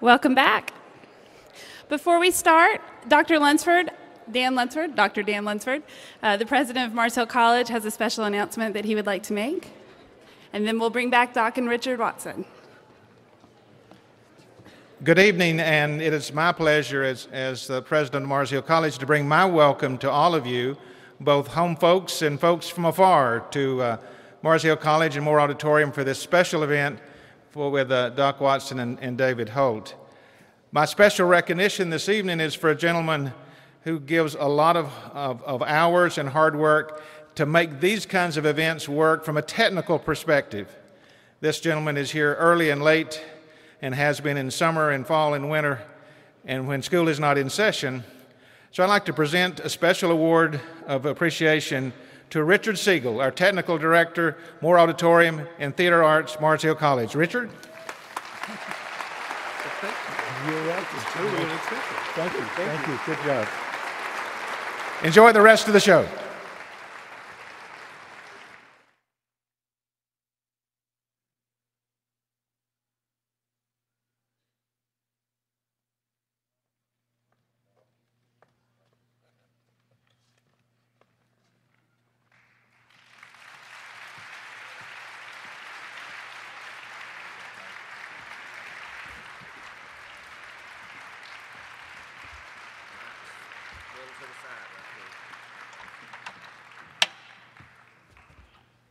Welcome back. Before we start, Dr. Dan Lunsford, the president of Mars Hill College, has a special announcement that he would like to make. And then we'll bring back Doc and Richard Watson. Good evening, and it is my pleasure as the president of Mars Hill College to bring my welcome to all of you, both home folks and folks from afar, to Mars Hill College and Moore Auditorium for this special event with Doc Watson and David Holt. My special recognition this evening is for a gentleman who gives a lot of hours and hard work to make these kinds of events work from a technical perspective. This gentleman is here early and late and has been in summer and fall and winter and when school is not in session. So I'd like to present a special award of appreciation to Richard Siegel, our technical director, Moore Auditorium and Theater Arts, Mars Hill College. Richard? You're welcome. Thank you. Thank you. Good job. Enjoy the rest of the show.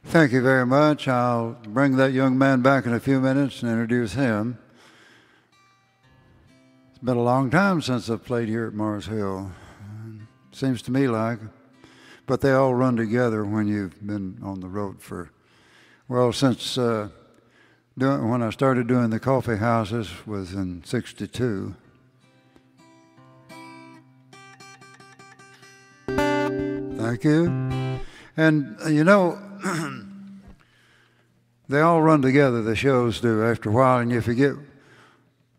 Thank you very much. I'll bring that young man back in a few minutes and introduce him. It's been a long time since I've played here at Mars Hill. Seems to me like. But they all run together when you've been on the road for, well, since when I started doing the coffee houses was in '62. Thank you. And, you know, they all run together, the shows do, after a while, and you forget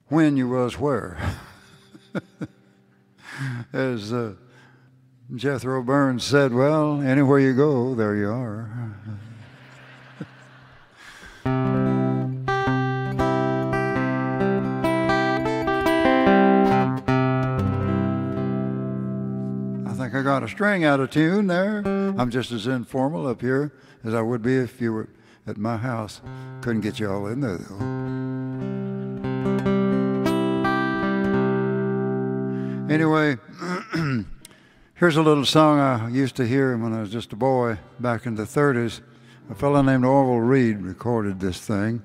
when you was where. As Jethro Burns said, well, anywhere you go, there you are. I got a string out of tune there. I'm just as informal up here as I would be if you were at my house. Couldn't get you all in there, though. Anyway, here's a little song I used to hear when I was just a boy back in the 30s. A fellow named Orville Reed recorded this thing.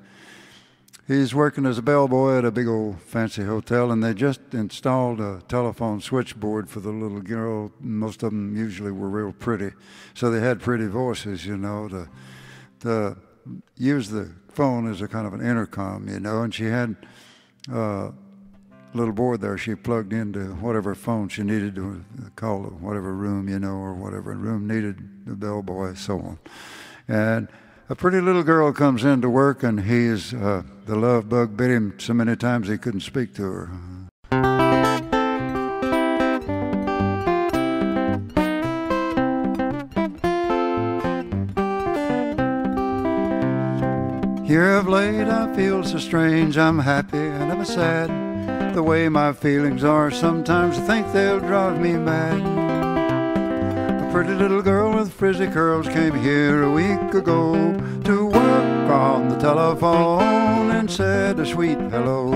He's working as a bellboy at a big old fancy hotel, and they just installed a telephone switchboard for the little girl. Most of them usually were real pretty, so they had pretty voices, you know, to use the phone as a kind of an intercom, you know, and she had a little board there she plugged into whatever phone she needed to call whatever room, you know, or whatever room needed the bellboy, so on. And a pretty little girl comes into work, and he's the love bug bit him so many times he couldn't speak to her. Here of late I feel so strange, I'm happy and I'm sad. The way my feelings are, sometimes I think they'll drive me mad. Pretty little girl with frizzy curls came here a week ago to work on the telephone and said a sweet hello.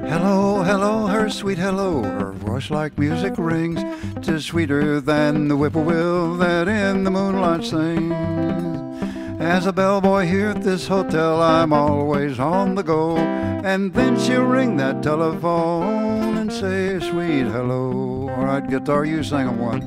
Hello, hello, her sweet hello. Her voice like music rings. 'Tis sweeter than the whippoorwill that in the moonlight sings. As a bellboy here at this hotel, I'm always on the go. And then she'll ring that telephone and say a sweet hello. All right, guitar, you sing 'em one.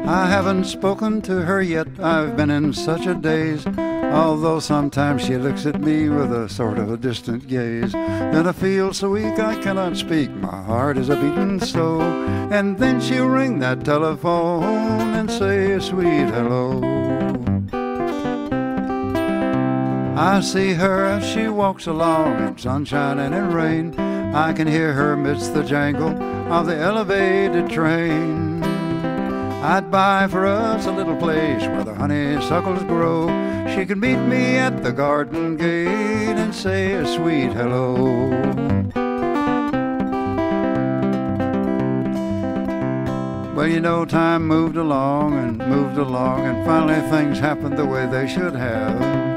I haven't spoken to her yet, I've been in such a daze. Although sometimes she looks at me with a sort of a distant gaze. Then I feel so weak I cannot speak, my heart is a-beating slow. And then she'll ring that telephone and say a sweet hello. I see her as she walks along in sunshine and in rain. I can hear her midst the jangle of the elevated train. I'd buy for us a little place where the honeysuckles grow. She could meet me at the garden gate and say a sweet hello. Well, you know, time moved along, and finally things happened the way they should have.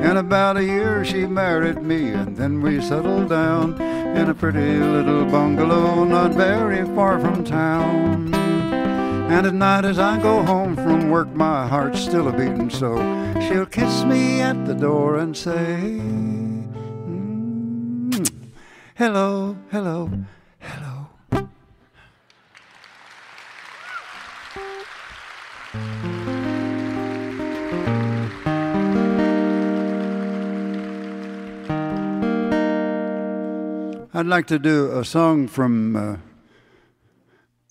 In about a year she married me, and then we settled down in a pretty little bungalow not very far from town. And at night as I go home from work, my heart's still a-beating so. She'll kiss me at the door and say, hello, hello, hello. I'd like to do a song from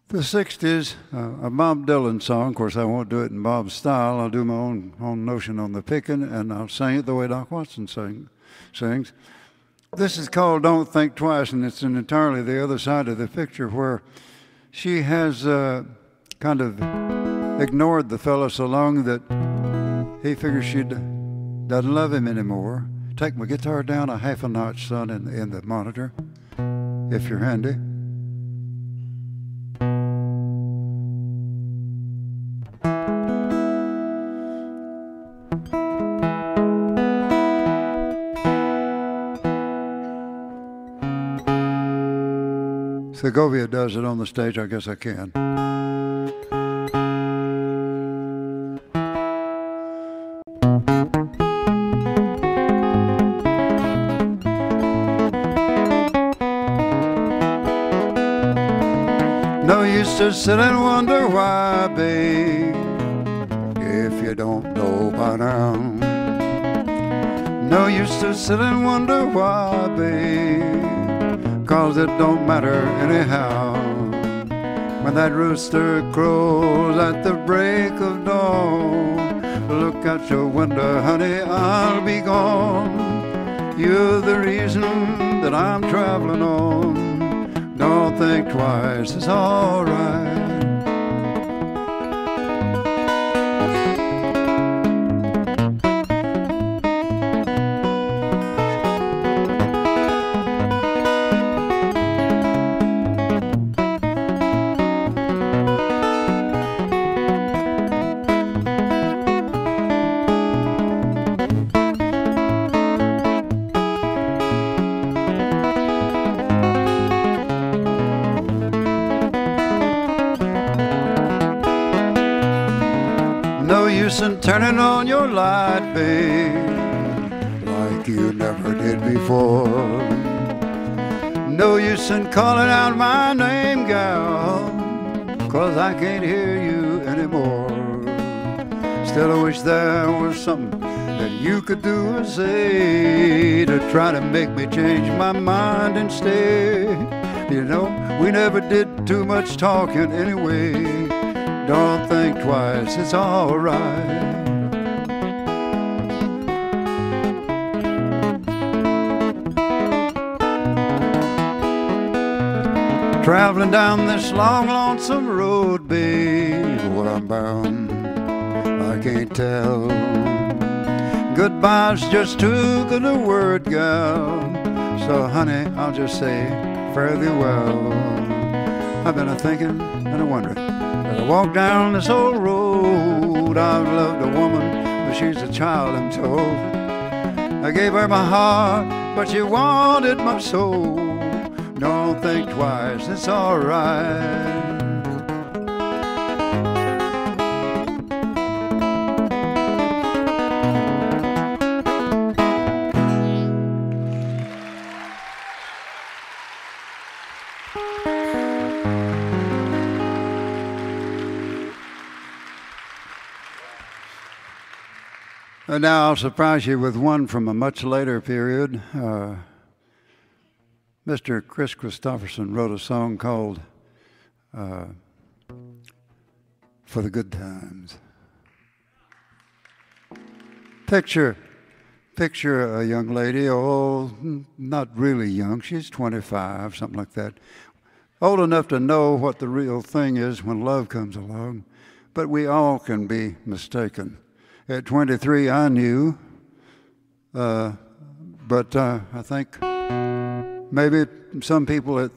the 60s, a Bob Dylan song. Of course, I won't do it in Bob's style. I'll do my own notion on the picking, and I'll sing it the way Doc Watson sings. This is called Don't Think Twice, and it's entirely the other side of the picture where she has kind of ignored the fella so long that he figures she doesn't love him anymore. Take my guitar down a half a notch, son, in the monitor, if you're handy. Segovia does it on the stage, I guess I can. No use to sit and wonder why, babe, if you don't know by now. No use to sit and wonder why, babe, 'cause it don't matter anyhow. When that rooster crows at the break of dawn, look out your window, honey, I'll be gone. You're the reason that I'm traveling on. Don't think twice, it's all right. And turning on your light, babe, like you never did before. No use in calling out my name, gal, 'cause I can't hear you anymore. Still I wish there was something that you could do or say to try to make me change my mind and stay. You know, we never did too much talking anyway. Don't think twice, it's all right. Traveling down this long, lonesome road, babe, where I'm bound, I can't tell. Goodbye's just too good a word, gal, so honey, I'll just say fare thee well. I've been a-thinking and a-wondering, as I walk down this old road, I've loved a woman, but she's a child, I'm told. I gave her my heart, but she wanted my soul. Don't think twice, it's all right. And now I'll surprise you with one from a much later period. Mr. Chris Christopherson wrote a song called For the Good Times. Picture Picture a young lady, oh, not really young, she's 25, something like that. Old enough to know what the real thing is when love comes along, but we all can be mistaken. At 23, I knew, but I think maybe some people at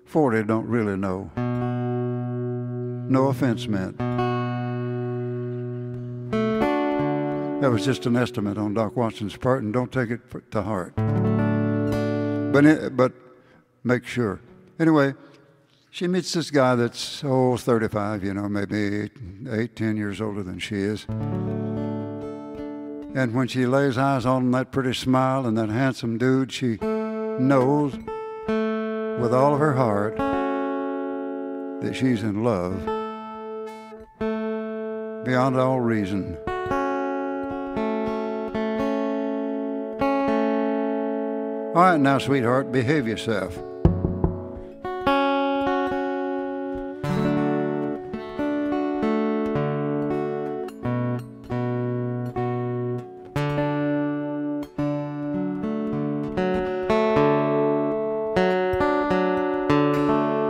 40 don't really know. No offense meant. That was just an estimate on Doc Watson's part, and don't take it to heart. But make sure. Anyway, she meets this guy that's, 35, maybe 10 years older than she is. And when she lays eyes on that pretty smile and that handsome dude, she knows with all of her heart that she's in love beyond all reason. All right, now, sweetheart, behave yourself.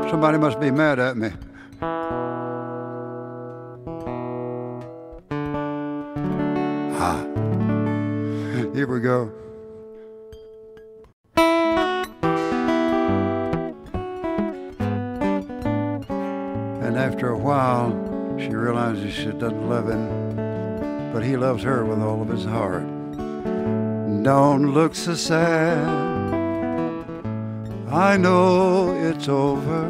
Somebody must be mad at me. Here we go. After a while, she realizes she doesn't love him, but he loves her with all of his heart. Don't look so sad, I know it's over,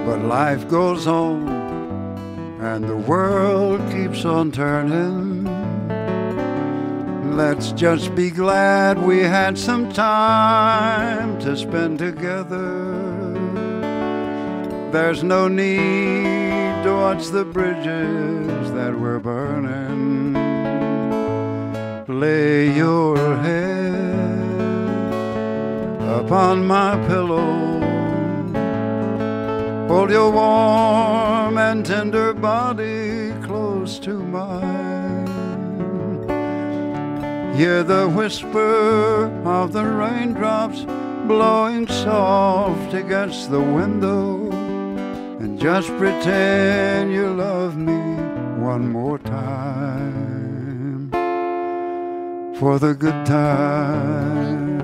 but life goes on, and the world keeps on turning. Let's just be glad we had some time to spend together. There's no need to watch the bridges that we're burning. Lay your head upon my pillow. Hold your warm and tender body close to mine. Hear the whisper of the raindrops blowing soft against the window. And just pretend you love me one more time for the good time.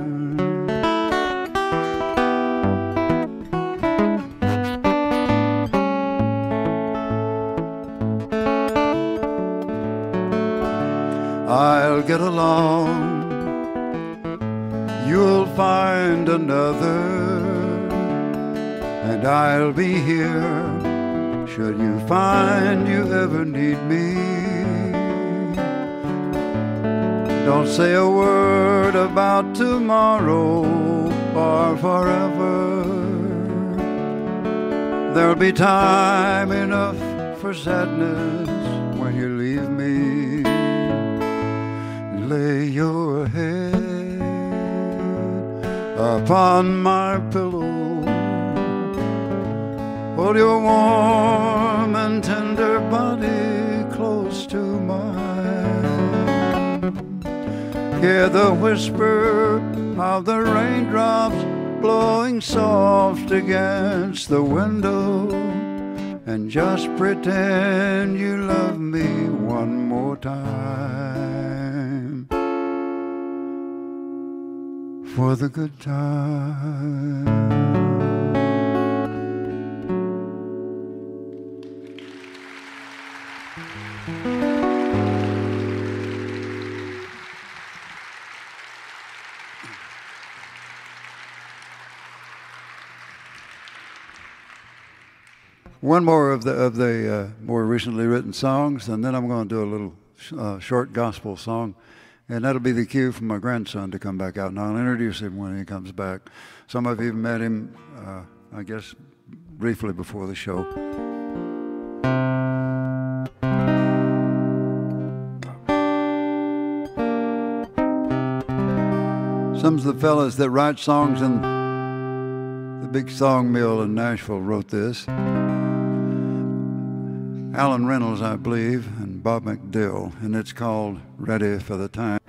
I'll get along, you'll find another, and I'll be here should you find you ever need me. Don't say a word about tomorrow or forever. There'll be time enough for sadness when you leave me. Lay your head upon my pillow. Hold your warm and tender body close to mine. Hear the whisper of the raindrops blowing soft against the window. And just pretend you love me one more time for the good time. One more of the more recently written songs, and then I'm going to do a little short gospel song, and that'll be the cue for my grandson to come back out, and I'll introduce him when he comes back. Some of you have met him, I guess, briefly before the show. Some of the fellas that write songs in the big song mill in Nashville wrote this. Alan Reynolds, I believe, and Bob McDill, and it's called Ready for the Time.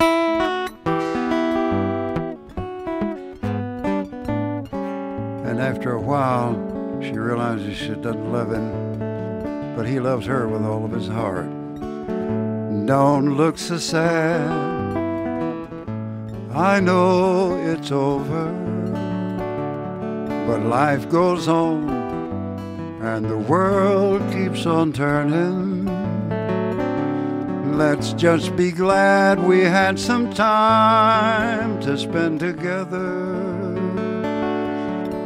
And after a while, she realizes she doesn't love him, but he loves her with all of his heart. Don't look so sad, I know it's over, but life goes on and the world keeps on turning. Let's just be glad we had some time to spend together.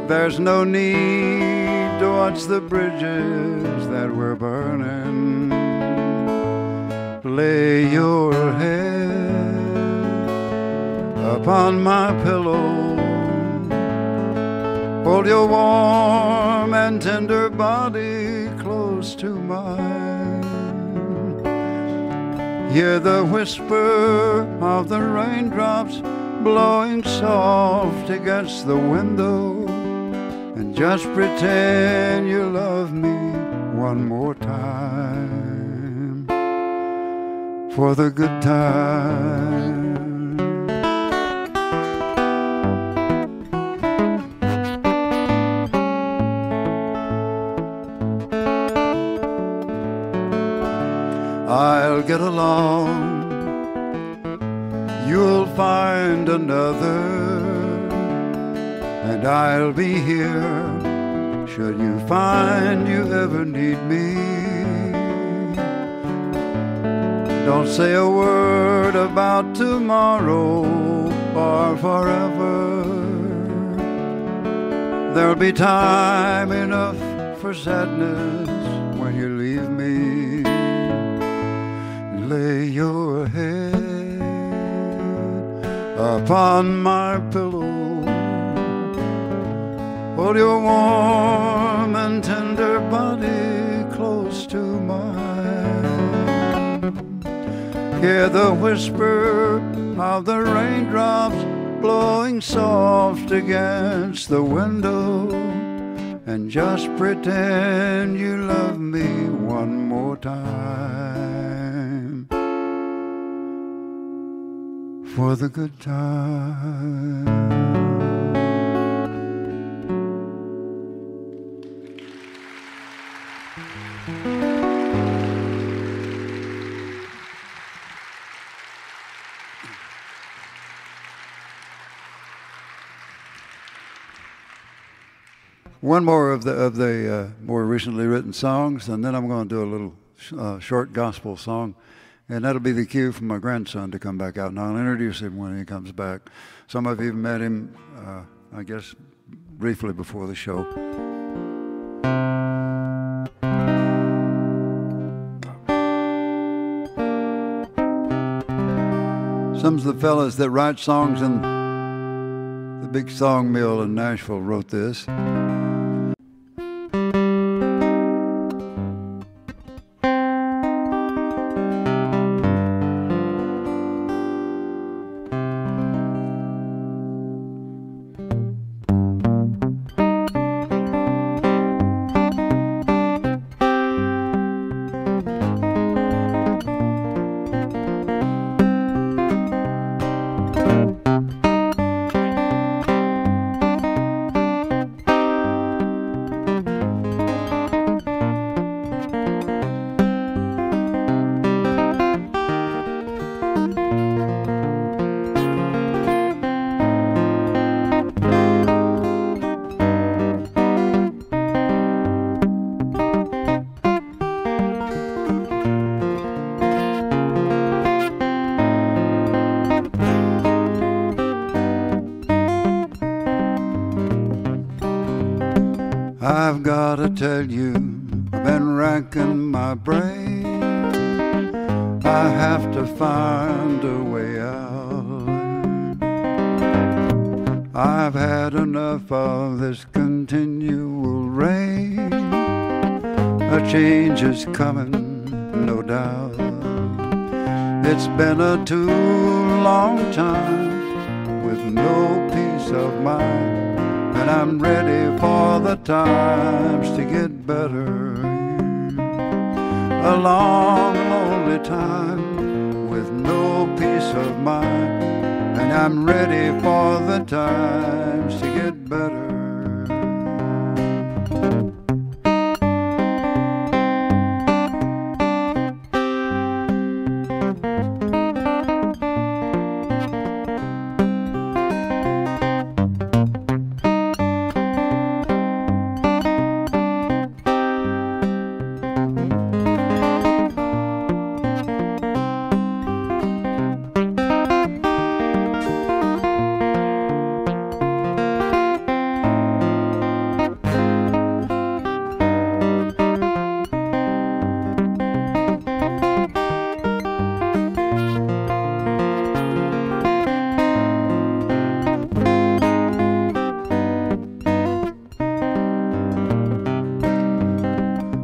There's no need to watch the bridges that we're burning. Lay your head upon my pillow, hold your warm and tender body close to mine. Hear the whisper of the raindrops blowing soft against the window, and just pretend you love me one more time for the good time. I'll get along, you'll find another, and I'll be here should you find you ever need me. Don't say a word about tomorrow or forever. There'll be time enough for sadness when you leave me. Lay your head upon my pillow, hold your warm and tender body close to mine. Hear the whisper of the raindrops blowing soft against the window, and just pretend you love me one more time for the good time. One more of the more recently written songs, and then I'm going to do a little short gospel song, and that'll be the cue for my grandson to come back out, and I'll introduce him when he comes back. Some of you have met him, I guess, briefly before the show. Some of the fellas that write songs in the big song mill in Nashville wrote this. I've got to tell you, I've been racking my brain. I have to find a way out. I've had enough of this continual rain. A change is coming, no doubt. It's been a too long time with no peace of mind, and I'm ready for the times to get better. a long, lonely time with no peace of mind, and I'm ready for the times to get better.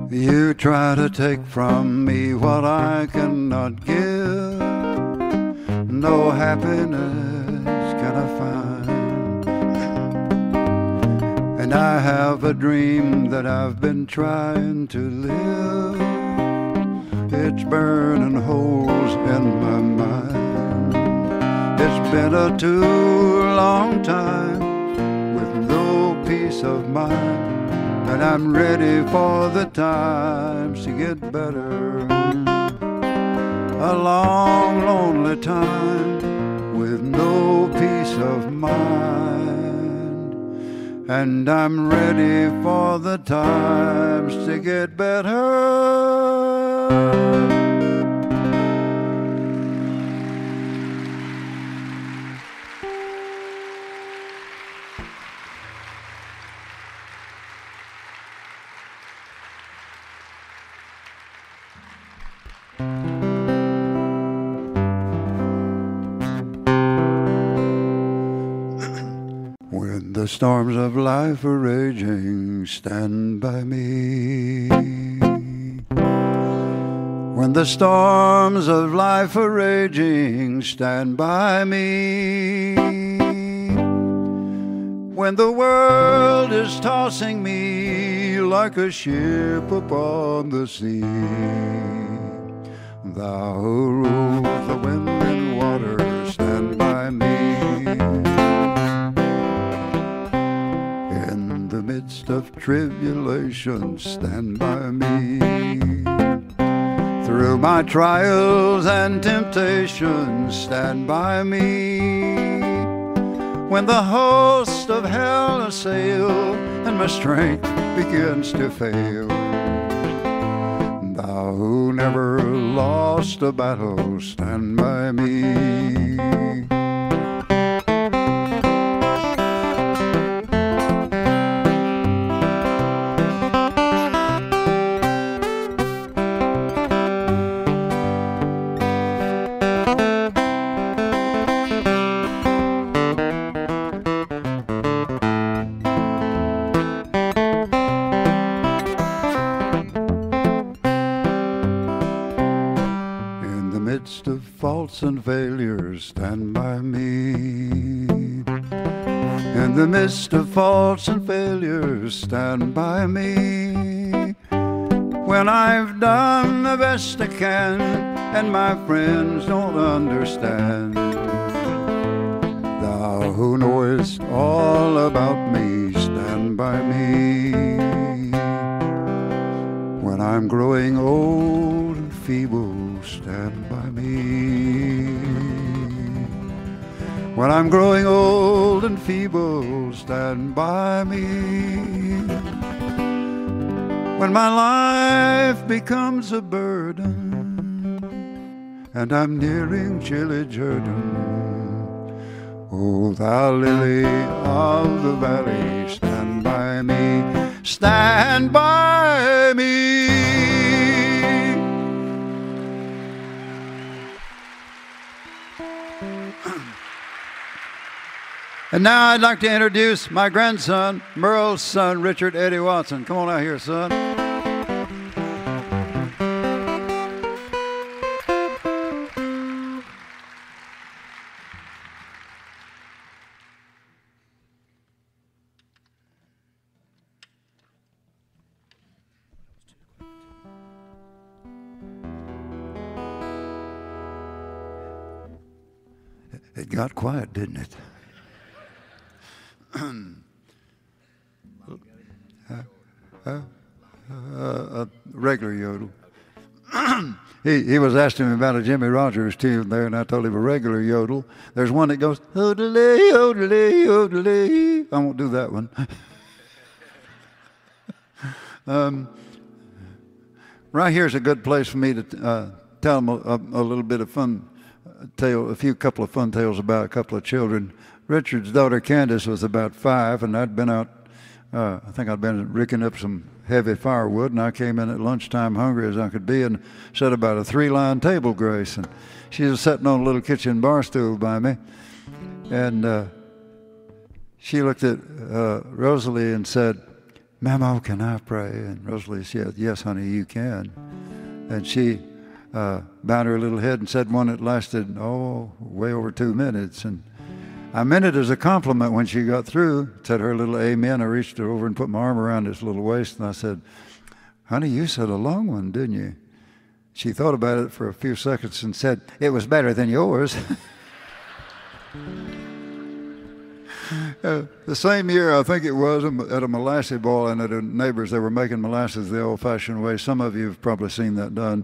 You try to take from me what I cannot give. No happiness can I find. And I have a dream that I've been trying to live. It's burning holes in my mind. It's been a too long time with no peace of mind, and I'm ready for the times to get better. A long, lonely time with no peace of mind, and I'm ready for the times to get better. When the storms of life are raging, stand by me. When the storms of life are raging, stand by me. When the world is tossing me like a ship upon the sea, thou who rules the wind and water, stand by me. In the midst of tribulation, stand by me. Through my trials and temptations, stand by me. When the host of hell assail and my strength begins to fail, thou who never lost a battle, stand by me. Faults and failures, stand by me. In the midst of faults and failures, stand by me. When I've done the best I can and my friends don't understand, thou who knowest all about me, stand by me. When I'm growing old and feeble, stand by me. When I'm growing old and feeble, stand by me. When my life becomes a burden and I'm nearing chilly Jordan, oh, thou lily of the valley, stand by me, stand by me. And now I'd like to introduce my grandson, Merle's son, Richard Eddie Watson. Come on out here, son. It got quiet, didn't it? A regular yodel. He was asking me about a Jimmy Rogers tune there, and I told him a regular yodel. There's one that goes, yodelee, yodelee, yodelee. I won't do that one. Right here is a good place for me to tell them a little bit of fun tale, couple of fun tales about a couple of children. Richard's daughter Candace was about 5, and I'd been out, I think I'd been rigging up some heavy firewood, and I came in at lunchtime hungry as I could be and set about a 3-line table, Grace. And she was sitting on a little kitchen bar stool by me, and she looked at Rosalie and said, "Mama, can I pray?" And Rosalie said, "Yes, honey, you can." And she bowed her little head and said one that lasted, way over 2 minutes. And I meant it as a compliment when she got through, said her little amen. I reached her over and put my arm around his little waist, and I said, "Honey, you said a long one, didn't you?" She thought about it for a few seconds and said, "It was better than yours." The same year, I think it was, at a molasses boil, and at a neighbor's, they were making molasses the old-fashioned way. Some of you have probably seen that done.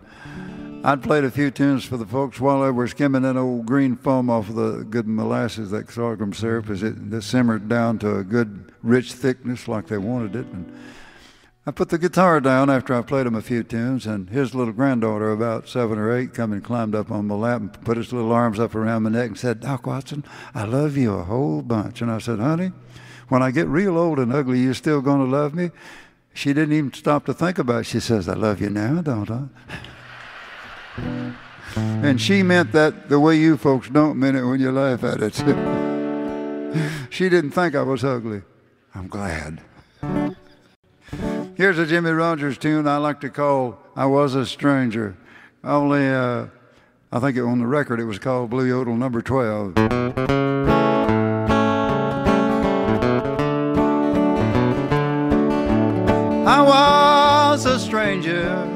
I'd played a few tunes for the folks while they were skimming that old green foam off of the good molasses, that sorghum syrup, as it simmered down to a good rich thickness like they wanted it. And I put the guitar down after I played him a few tunes, and his little granddaughter, about 7 or 8, come and climbed up on my lap and put his little arms up around my neck and said, "Doc Watson, I love you a whole bunch." And I said, "Honey, when I get real old and ugly, you still going to love me?" She didn't even stop to think about it. She says, "I love you now, don't I?" And she meant that the way you folks don't mean it when you laugh at it. She didn't think I was ugly. I'm glad. Here's a Jimmy Rogers tune I like to call "I Was a Stranger." Only, I think on the record it was called Blue Yodel number 12. I was a stranger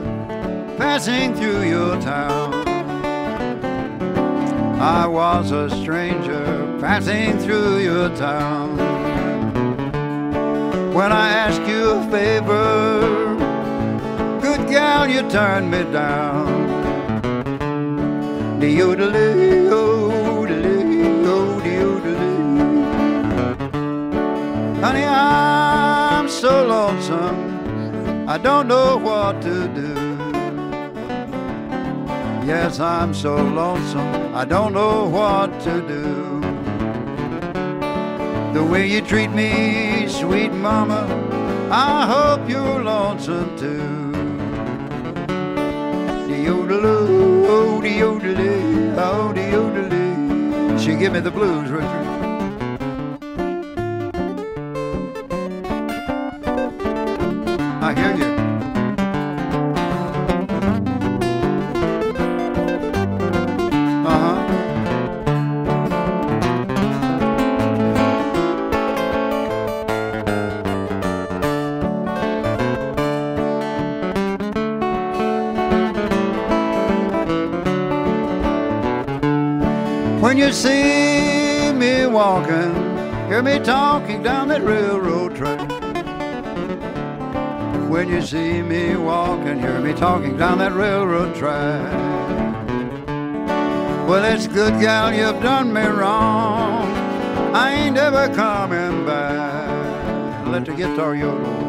passing through your town. I was a stranger passing through your town. When I asked you a favor, good gal, you turned me down. De-yodelee, yodelee, de-yodelee. Honey, I'm so lonesome, I don't know what to do. Yes, I'm so lonesome, I don't know what to do. The way you treat me, sweet mama, I hope you're lonesome too. De-yodelee, oh, de-yodelee, oh, de-yodelee. She give me the blues, Richard. I hear you. When you see me walking, hear me talking down that railroad track. When you see me walking, hear me talking down that railroad track. Well, it's good, gal, you've done me wrong. I ain't ever coming back. Let the guitar yodel.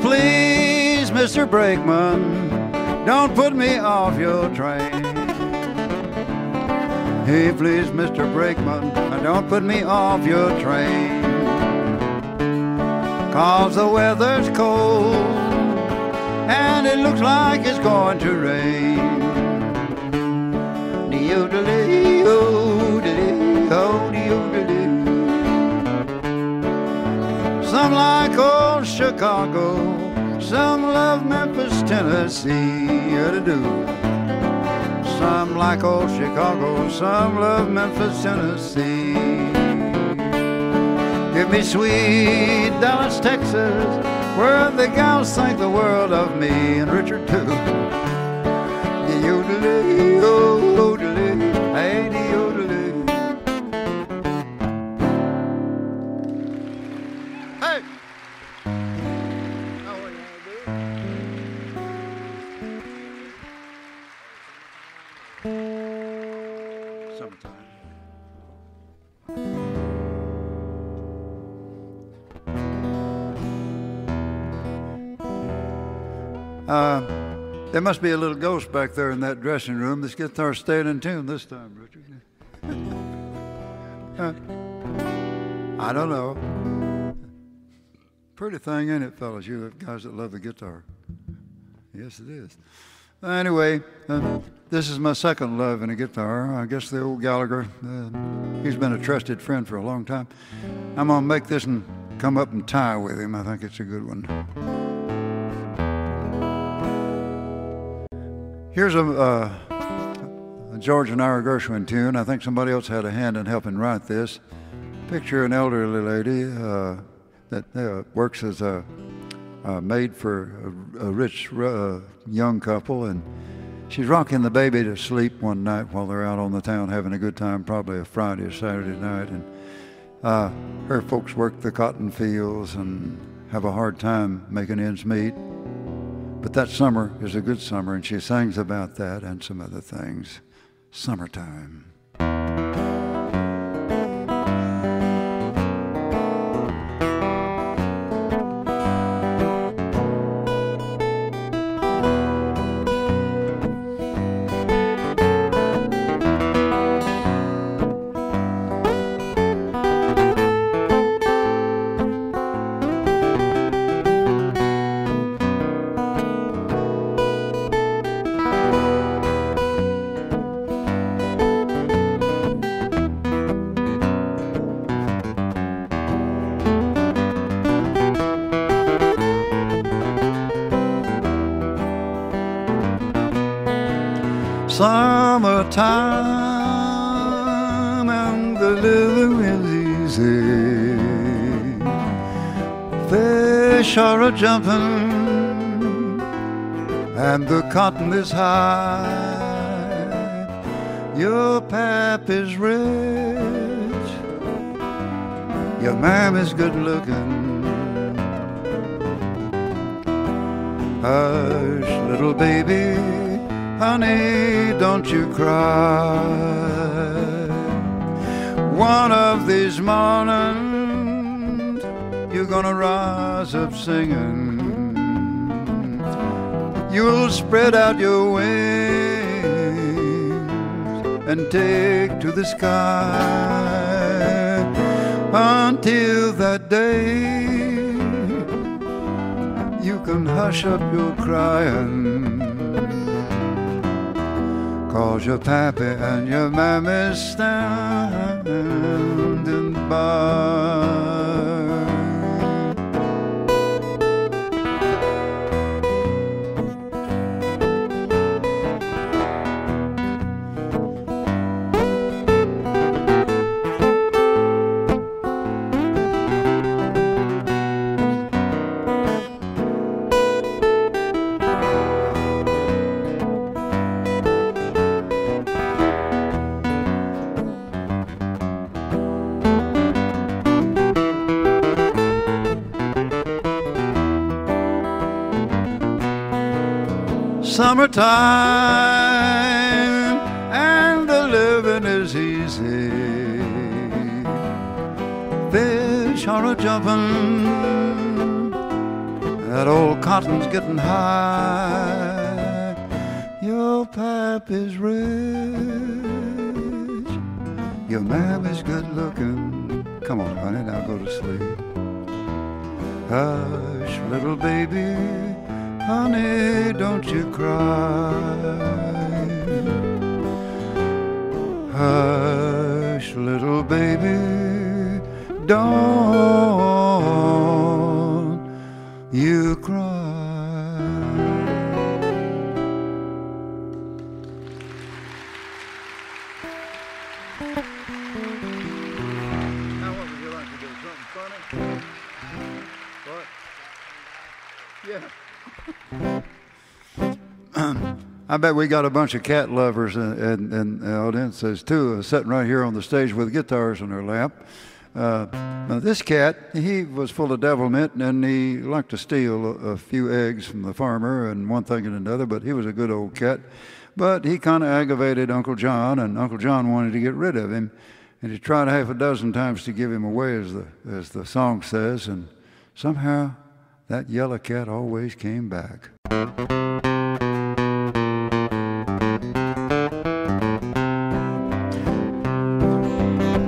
Please, Mr. Brakeman, don't put me off your train. Hey, please, Mr. Brakeman, don't put me off your train. 'Cause the weather's cold and it looks looks like it's going to rain. Some like old Chicago, some love Memphis, Tennessee. Some like old Chicago, some love Memphis, Tennessee. Give me sweet Dallas, Texas, where the gals think the world of me, and Richard too. Yodelay, yodelay, hey, yodelay. Hey! Now what you gonna do? Summertime. There must be a little ghost back there in that dressing room. This guitar's staying in tune this time, Richard. I don't know. Pretty thing, ain't it, fellas? You guys that love the guitar. Yes, it is. Anyway, this is my second love in a guitar. I guess the old Gallagher, he's been a trusted friend for a long time. I'm going to make this one come up and tie with him. I think it's a good one. Here's a George and Ira Gershwin tune. I think somebody else had a hand in helping write this. Picture an elderly lady that works as a maid for a rich young couple, and she's rocking the baby to sleep one night while they're out on the town having a good time, probably a Friday or Saturday night. And her folks work the cotton fields and have a hard time making ends meet. But that summer is a good summer, and she sings about that and some other things. Summertime. Summertime and the living is easy. Fish are a-jumping and the cotton is high. Your pap is rich, your mam is good-looking. Hush, little baby, honey, don't you cry. One of these mornings you're gonna rise up singing. You'll spread out your wings and take to the sky. Until that day you can hush up your crying, 'cause your pappy and your mammy's standing by. Summertime and the living is easy. Fish are a-jumping, that old cotton's getting high. Your pap is rich, your mam is good looking. Come on, honey, now go to sleep. Hush, little baby, honey, don't you cry. Hush, little baby, don't you cry. I bet we got a bunch of cat lovers in the audience. There's two sitting right here on the stage with guitars in their lap. Now this cat, he was full of devilment, and he liked to steal a few eggs from the farmer and one thing and another, but he was a good old cat. But he kind of aggravated Uncle John, and Uncle John wanted to get rid of him. And he tried half a dozen times to give him away, as the song says, and somehow that yellow cat always came back.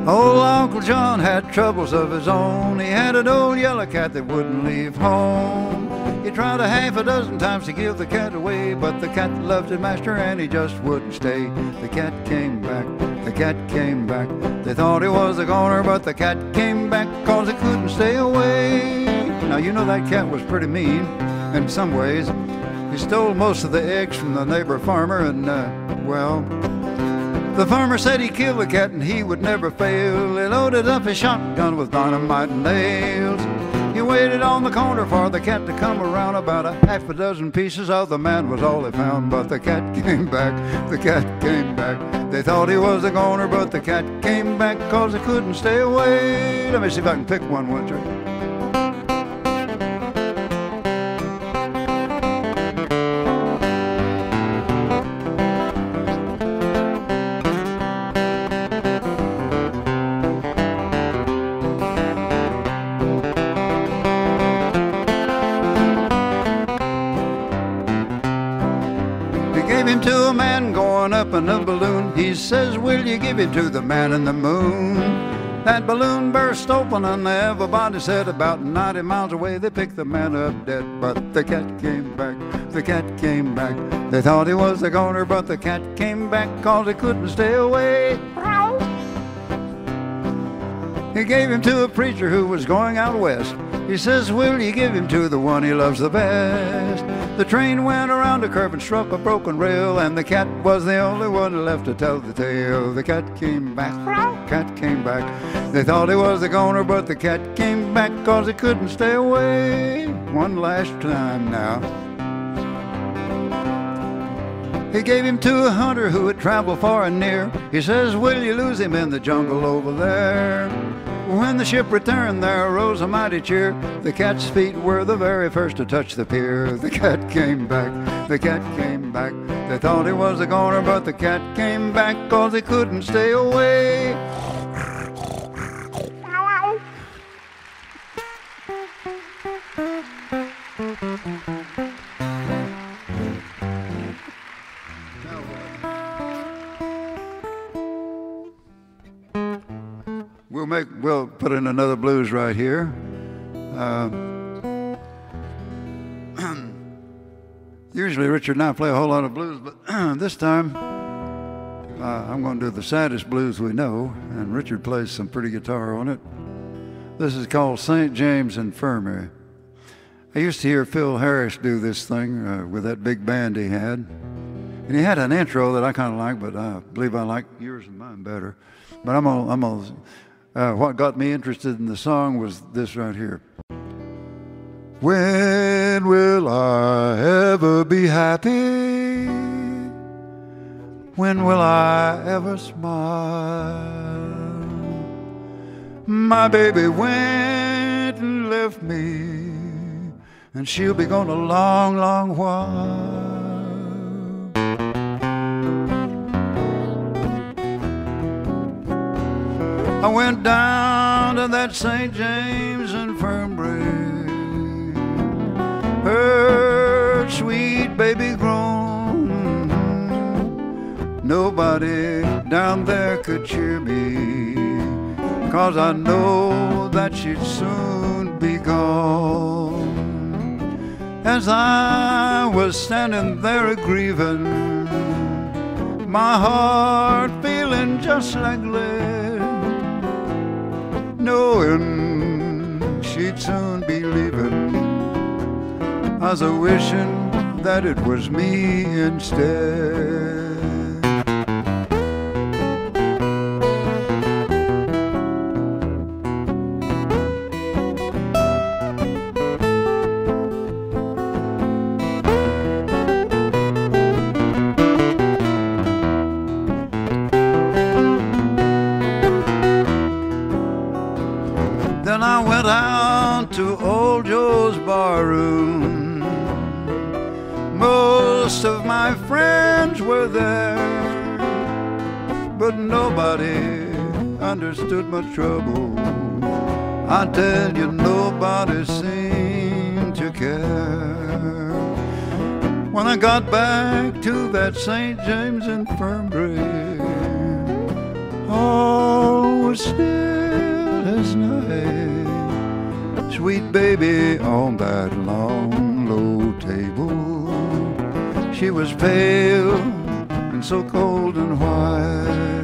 Old Uncle John had troubles of his own. He had an old yellow cat that wouldn't leave home. He tried a half a dozen times to give the cat away, but the cat loved his master and he just wouldn't stay. The cat came back, the cat came back. They thought he was a goner, but the cat came back 'cause he couldn't stay away. Now you know that cat was pretty mean in some ways. He stole most of the eggs from the neighbor farmer, and well, the farmer said he killed the cat and he would never fail. He loaded up his shotgun with dynamite and nails. He waited on the corner for the cat to come around. About a half a dozen pieces of the man was all he found. But the cat came back, the cat came back. They thought he was a goner, but the cat came back 'cause he couldn't stay away. Let me see if I can pick one, won't you? To a man going up in a balloon. He says, will you give it to the man in the moon? That balloon burst open and everybody said about 90 miles away they picked the man up dead. But the cat came back, the cat came back. They thought he was the goner, but the cat came back 'cause he couldn't stay away. He gave him to a preacher who was going out west. He says, will you give him to the one he loves the best? The train went around a curve and struck a broken rail, and the cat was the only one left to tell the tale. The cat came back, cat came back. They thought he was the goner, but the cat came back 'cause he couldn't stay away. One last time now. He gave him to a hunter who had traveled far and near. He says, will you lose him in the jungle over there? When the ship returned, there arose a mighty cheer. The cat's feet were the very first to touch the pier. The cat came back, the cat came back. They thought he was a goner, but the cat came back 'cause he couldn't stay away. We'll put in another blues right here. Usually Richard and I play a whole lot of blues, but this time I'm going to do the saddest blues we know, and Richard plays some pretty guitar on it. This is called St. James Infirmary. I used to hear Phil Harris do this thing with that big band he had. And he had an intro that I kind of like, but I believe I like yours and mine better. But what got me interested in the song was this right here. When will I ever be happy? When will I ever smile? My baby went and left me, and she'll be gone a long, long while. I went down to that St. James Infirmary, heard sweet baby groan. Nobody down there could cheer me, 'cause I know that she'd soon be gone. as I was standing there a-grieving, my heart feeling just like lead, knowing she'd soon be leaving. I was a-wishing that it was me instead. Then I went out to old Joe's barroom. Most of my friends were there, but nobody understood my trouble. I tell you, nobody seemed to care. When I got back to that St. James Infirmary, all was still as night. Sweet baby on that long, low table, she was pale and so cold and white.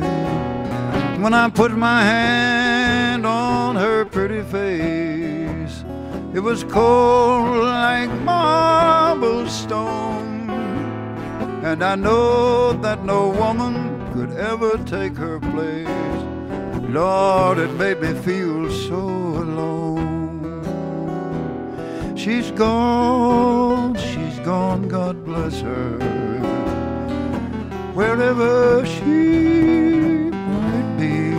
When I put my hand on her pretty face, it was cold like marble stone. And I know that no woman could ever take her place. Lord, it made me feel so alone. She's gone, God bless her, wherever she might be.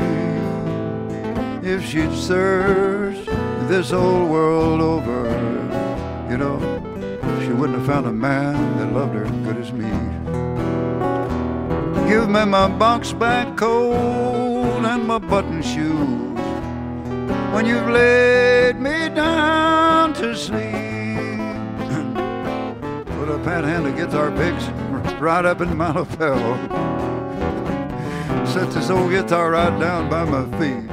If she'd searched this old world over, you know, she wouldn't have found a man that loved her as good as me. Give me my box-back coat and my button shoes when you've laid me down to sleep. Put a panhandle guitar picks right up in my lapel. Set this old guitar right down by my feet.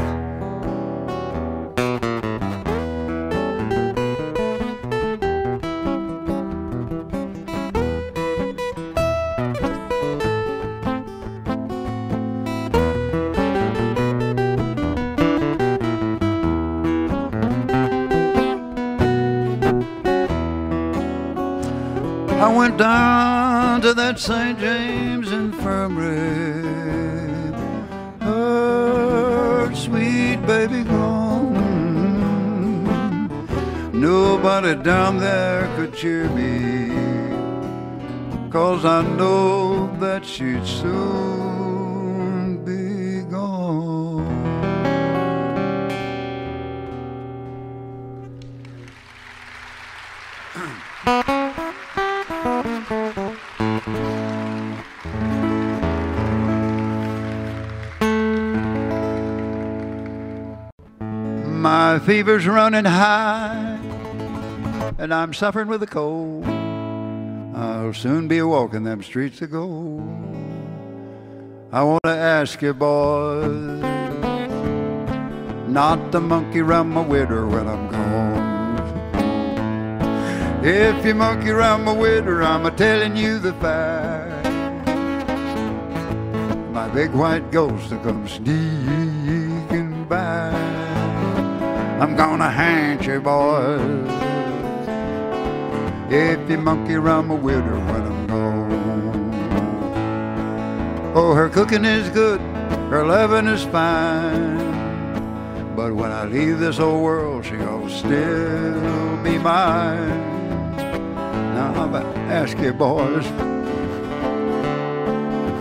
I went down to that St. James Infirmary, her sweet baby gone. Nobody down there could cheer me, 'cause I know that she'd soon be gone. My fever's running high, and I'm suffering with a cold. I'll soon be walking them streets of gold. I want to ask you, boys, not to monkey round my widder when I'm gone. If you monkey round my widder, I'm a-telling you the fact. My big white ghost will come sneaking back. I'm gonna haunt you, boys, if you monkey around my widder when I'm gone. Oh, her cooking is good, her loving is fine, but when I leave this old world, she'll still be mine. Now I'm gonna ask you, boys,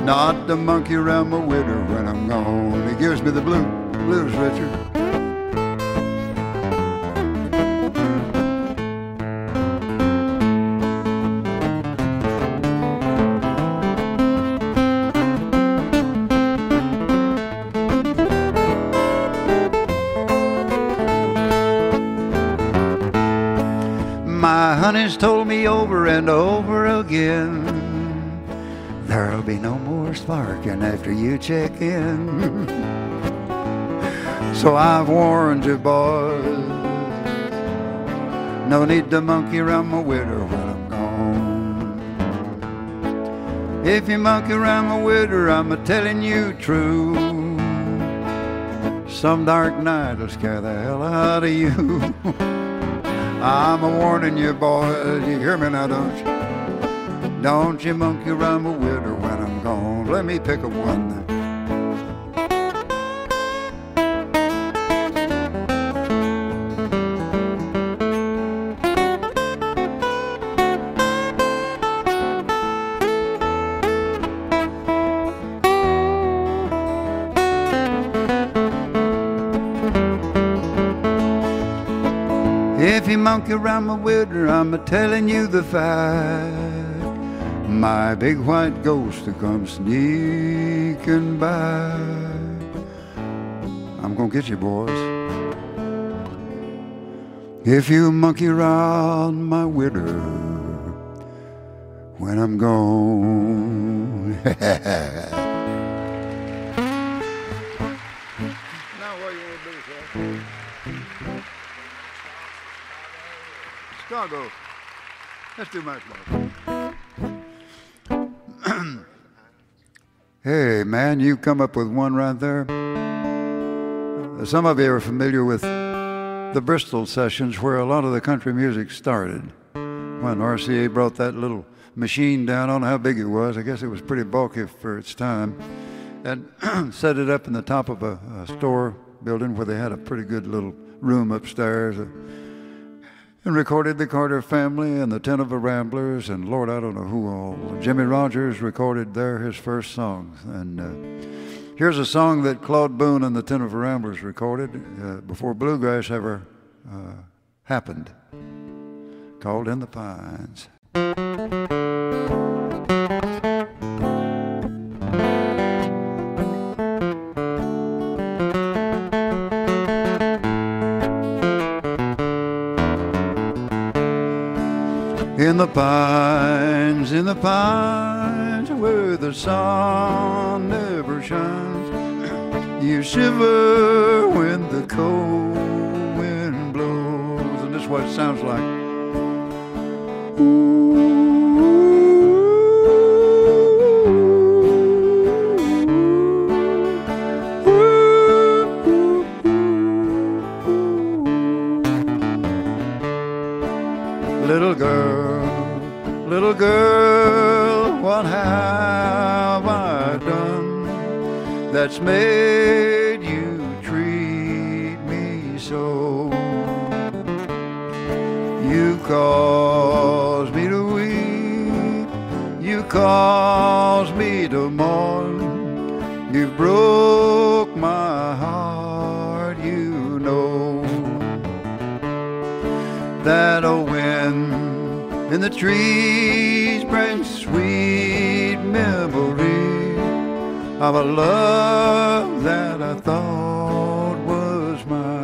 not to monkey around my widder when I'm gone. It gives me the blues, Richard. My honey's told me over and over again, there'll be no more sparking after you check in. So I've warned you, boys, no need to monkey around my widder when If you monkey around my widder, I'm a-telling you true. Some dark night will scare the hell out of you. I'm a-warning you, boys. You hear me now, don't you? Don't you monkey around my widder when I'm gone. Let me pick a one. If you monkey around my widder, I'm a-telling you the fact. My big white ghost will come sneaking by. I'm gonna get you, boys. If you monkey around my widder when I'm gone. Now what you want to do, sir? Chicago. Let's do Matchbox. Hey, man, you come up with one right there. Some of you are familiar with the Bristol sessions where a lot of the country music started. When RCA brought that little machine down, I don't know how big it was. I guess it was pretty bulky for its time. And set it up in the top of a store building where they had a pretty good little room upstairs. And recorded the Carter Family and the Tenova Ramblers, and Lord, I don't know who all. Jimmy Rogers recorded there his first songs. And here's a song that Claude Boone and the Tenova Ramblers recorded before bluegrass ever happened, called In the Pines. In the pines, where the sun never shines, you shiver when the cold wind blows. And this is what it sounds like. Little girl, what have I done that's made you treat me so? You cause me to weep, you cause me to mourn, you broke my heart, you know. That old wind in the trees brings sweet memory of a love that I thought was mine.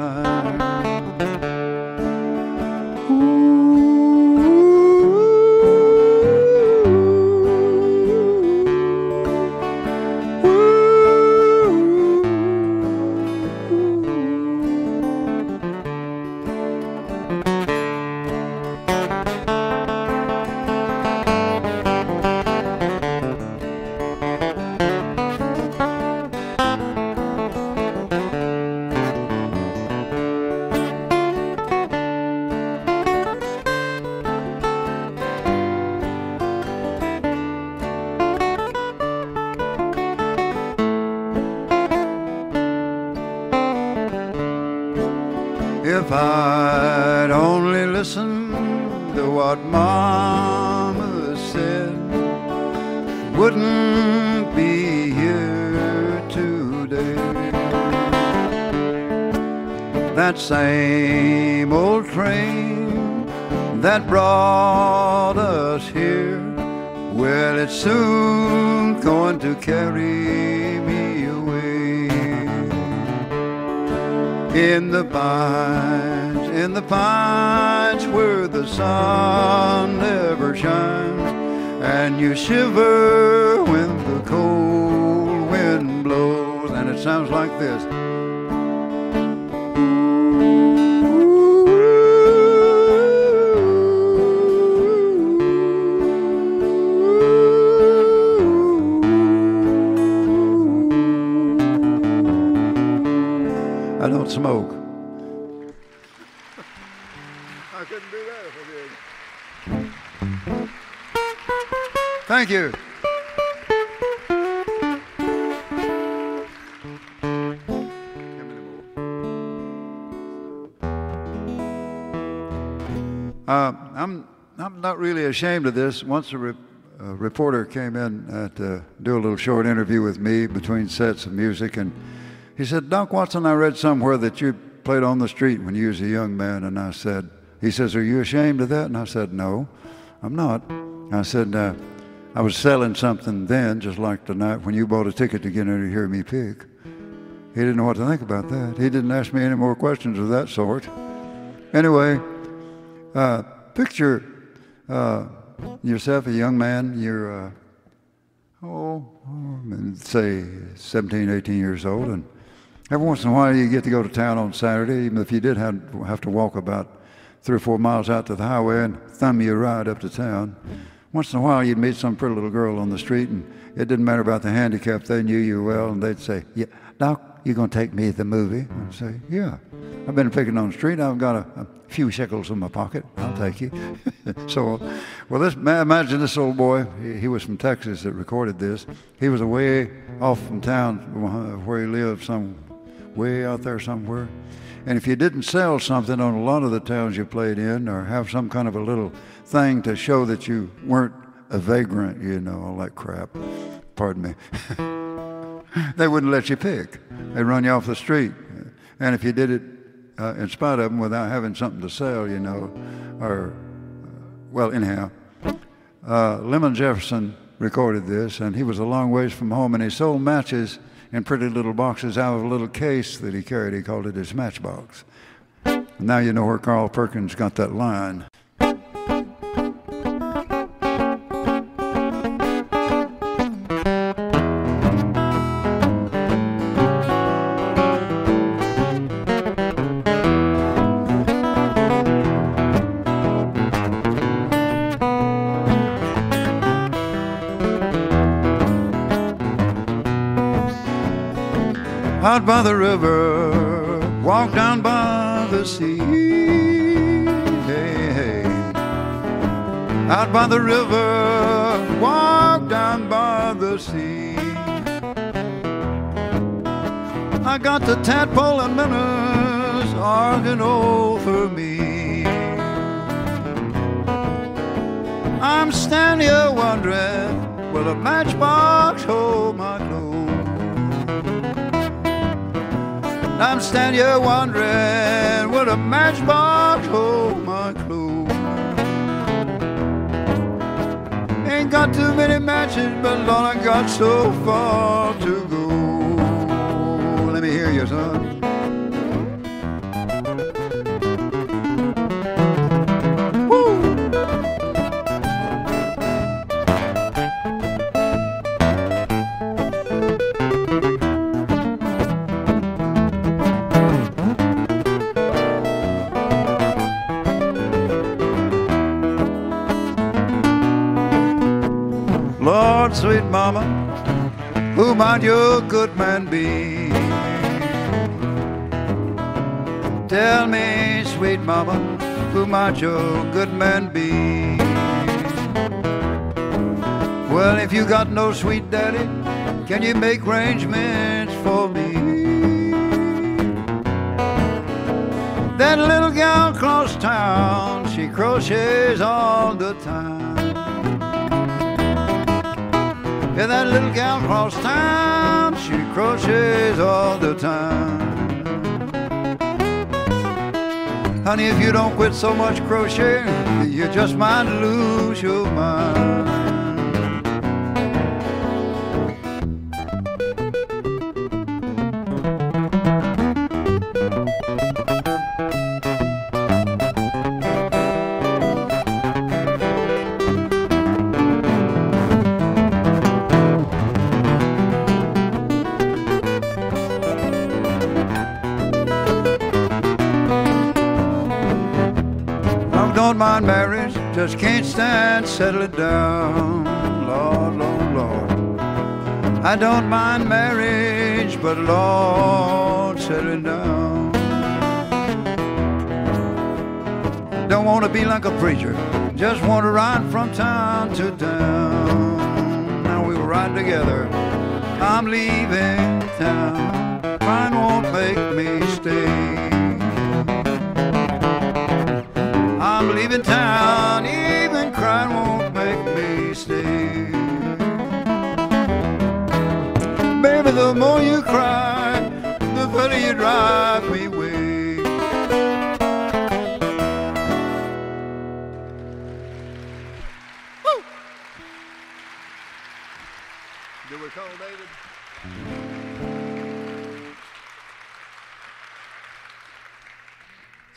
If I'd only listened to what Mama said, wouldn't be here today. That same old train that brought us here, well, it's soon going to carry me away. In the pines where the sun never shines, and you shiver when the cold wind blows. And it sounds like this. smoke. I couldn't do that if I did. Thank you. I'm not really ashamed of this. Once a reporter came in to do a little short interview with me between sets of music, and he said, "Doc Watson, I read somewhere that you played on the street when you was a young man." And I said, he says, "Are you ashamed of that?" And I said, "No, I'm not." I said, "I was selling something then, just like tonight when you bought a ticket to get in to hear me pick." He didn't know what to think about that. He didn't ask me any more questions of that sort. Anyway, picture yourself, a young man. You're, say 17, 18 years old, and every once in a while you get to go to town on Saturday, even if you did have to walk about 3 or 4 miles out to the highway and thumb your ride up to town. Once in a while you'd meet some pretty little girl on the street, and it didn't matter about the handicap. They knew you well, and they'd say, "Yeah, Doc, you going to take me to the movie?" I'd say, "Yeah, I've been picking on the street. I've got a few shekels in my pocket. I'll take you." So, well, imagine this old boy. He was from Texas that recorded this. He was away off from town where he lived, way out there somewhere. And if you didn't sell something on a lot of the towns you played in, or have some kind of a little thing to show that you weren't a vagrant, all that crap, pardon me, they wouldn't let you pick. They'd run you off the street. And if you did it in spite of them without having something to sell, anyhow, Lemon Jefferson recorded this, and he was a long ways from home, and he sold matches in pretty little boxes out of a little case that he carried. He called it his matchbox. And now you know where Carl Perkins got that line. Out by the river, walk down by the sea. Hey, hey. Out by the river, walk down by the sea. I got the tadpole and minnows arguing over me. I'm standing here wondering, will a matchbox hold my clothes? I'm standing here wondering, will a matchbox hold my clothes? Ain't got too many matches, but Lord, I got so far to go. Let me hear you, son. Lord, sweet mama, who might your good man be? Tell me, sweet mama, who might your good man be? Well, if you got no sweet daddy, can you make arrangements for me? That little gal across town, she crochets all the time. Yeah, that little gal across town, she crochets all the time. Honey, if you don't quit so much crocheting, you just might lose your mind. Don't mind marriage, just can't stand settling down. Lord, Lord, Lord, I don't mind marriage, but Lord, settling down. want to be like a preacher, just want to ride from town to town. Now we will ride together. I'm leaving town. Crying won't make me stay. I'm leaving town. Even crying won't make me stay. Baby, the more you cry, the further you drive me away. Woo! Do we call David?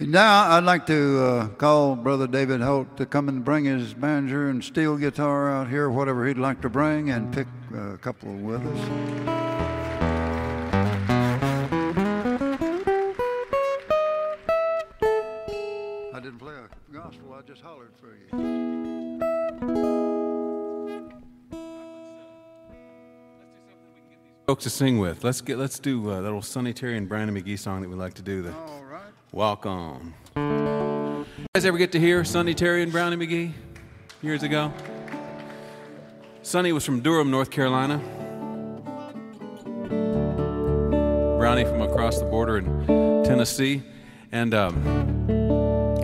Now I'd like to call Brother David Holt to come and bring his banjo and steel guitar out here, whatever he'd like to bring, and pick a couple with us. I didn't play a gospel, I just hollered for you. Folks to sing with. Let's do that old Sonny Terry and Brandon McGee song that we like to do. The All right. Walk On. You guys ever get to hear Sonny Terry and Brownie McGee years ago? Sonny was from Durham, North Carolina. Brownie from across the border in Tennessee. And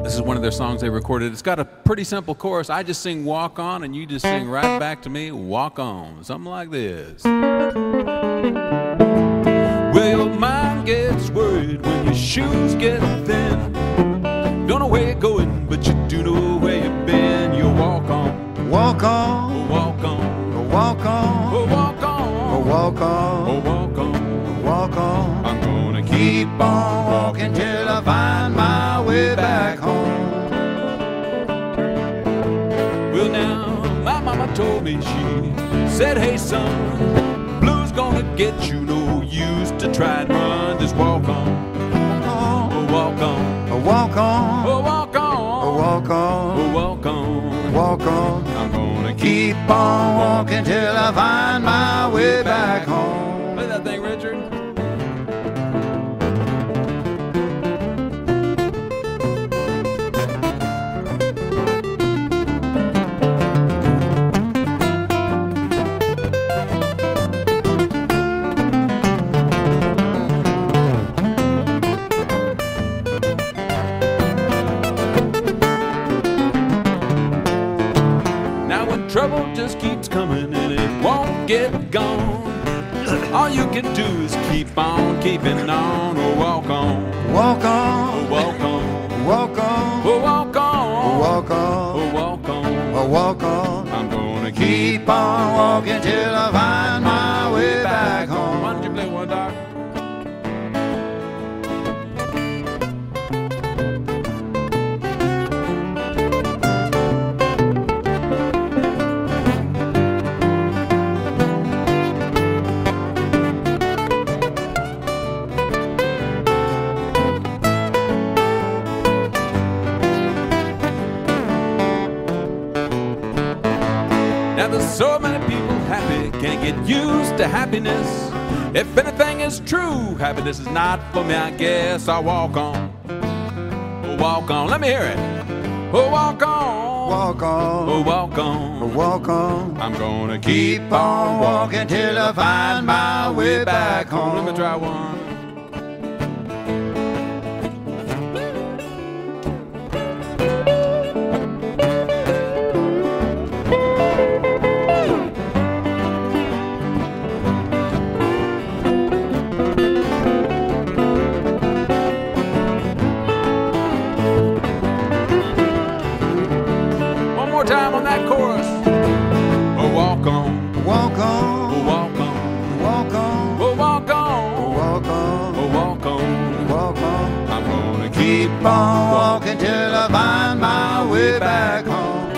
this is one of their songs they recorded. It's got a pretty simple chorus. I just sing Walk On, and you just sing right back to me, Walk On. Something like this. Well, your mind gets worried when your shoes get thin. Don't know where you're going, but you do know where you've been. You walk on. Walk on. Walk on. Walk on. Walk on. Walk on. Walk on. Walk on. I'm gonna keep on walking till I find my way back home. Well, now, my mama told me, she said, hey, son, blues gonna get you no use to try and run. Just walk on. Walk on. Walk on. Walk on. Walk on. Walk on. Walk on. I'm gonna Keep on walking till I find my way back home. Play that thing, Richard. Trouble just keeps coming and it won't get gone. All you can do is keep on keeping on. Oh, walk on. Walk on. Walk on. Walk on. Walk on. Walk on. Walk on. Walk on. I'm gonna Keep on walking till I find my way back home. Why don't you play one, Doc? So many people happy, can't get used to happiness. If anything is true, happiness is not for me, I guess. I'll walk on. Oh, walk on. Let me hear it. Oh, walk on. Walk on. Oh, walk on. Walk on. I'm gonna Keep on walking till I find my way back home. Let me try one. Time on that chorus. Oh, walk on. Walk on. Oh, walk on. Walk on. Oh, walk on. Walk on. Oh, walk on. Walk on. I'm gonna Keep on walking till I find my way back home.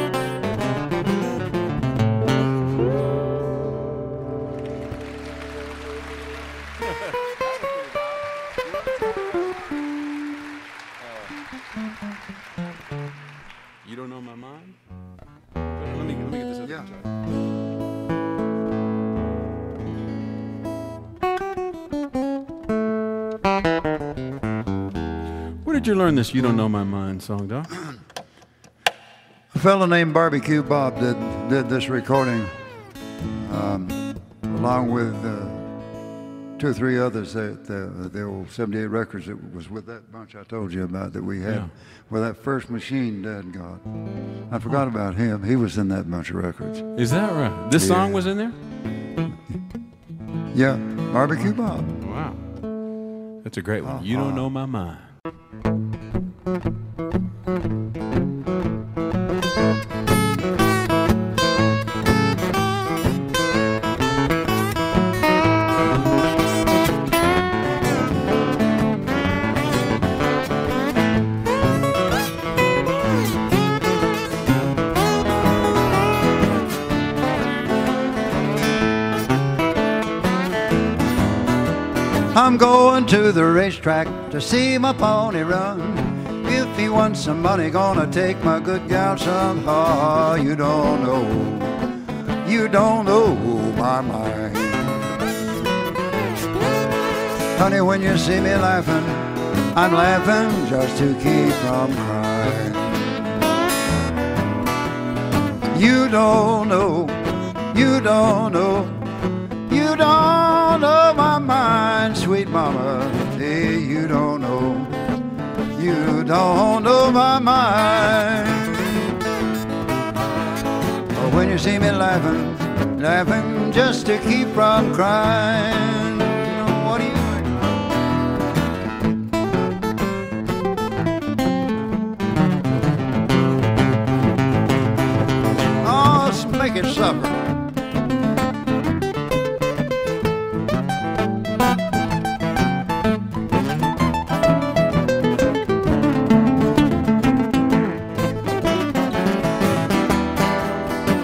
You don't know my mind? Let me get this other guitar. Where did you learn this You Don't Know My Mind song, Doc? A fellow named Barbecue Bob did this recording, along with 2 or 3 others. The old 78 records. It was with that bunch I told you about that we had, with that first machine Dad got. I forgot about him. He was in that bunch of records. Is that right? This song was in there? Yeah, Barbecue Bob. Wow. That's a great one. You don't know my mind. I'm going to the racetrack to see my pony run. If he wants some money, gonna take my good gal some. Oh, you don't know my mind. Honey, when you see me laughing, I'm laughing just to keep from crying. You don't know my mind, sweet mama. Hey, you don't know my mind. Oh, when you see me laughing just to keep from crying. What do you think? Oh, let's make it supper.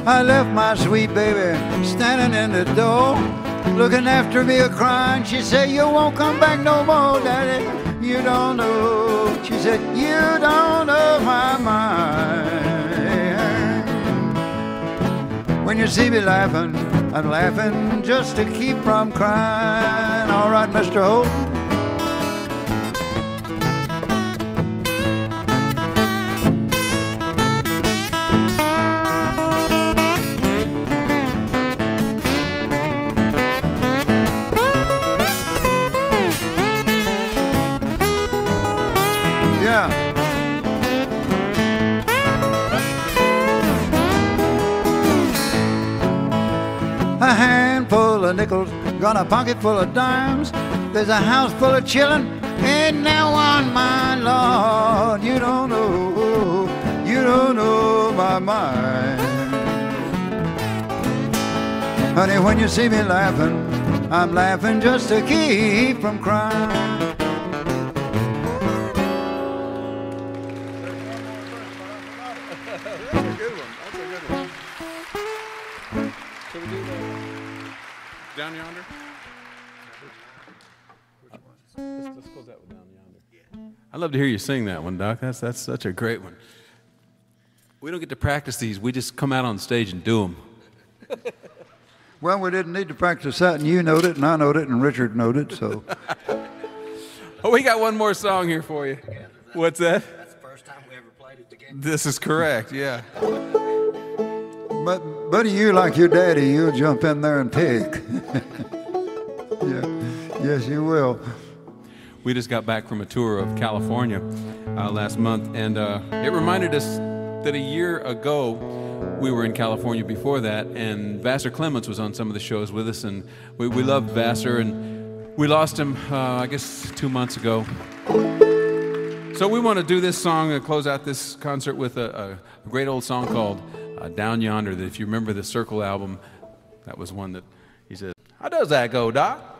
I left my sweet baby standing in the door, looking after me a-crying. She said, you won't come back no more, Daddy. You don't know. She said, you don't know my mind. When you see me laughing, I'm laughing just to keep from crying. All right, Mr. Holt. A handful of nickels, got a pocket full of dimes. There's a house full of chillin', ain't now one, my Lord. You don't know my mind. Honey, when you see me laughing, I'm laughing just to keep from crying. Down Yonder? Let's close that one down Yonder. I'd love to hear you sing that one, Doc. That's such a great one. We don't get to practice these. We just come out on stage and do them. Well, we didn't need to practice that, and you knowed it, and I knowed it, and Richard knowed it, so. Oh, we got one more song here for you. What's that? That's the first time we ever played it together. This is correct, yeah. But, buddy, you like your daddy, you'll jump in there and pick. Yeah. Yes, you will. We just got back from a tour of California last month, and it reminded us that a year ago we were in California before that, and Vassar Clements was on some of the shows with us, and we loved Vassar, and we lost him, I guess, 2 months ago. So we want to do this song and close out this concert with a great old song called Down Yonder, that if you remember the Circle album, that was one that he said, how does that go, Doc?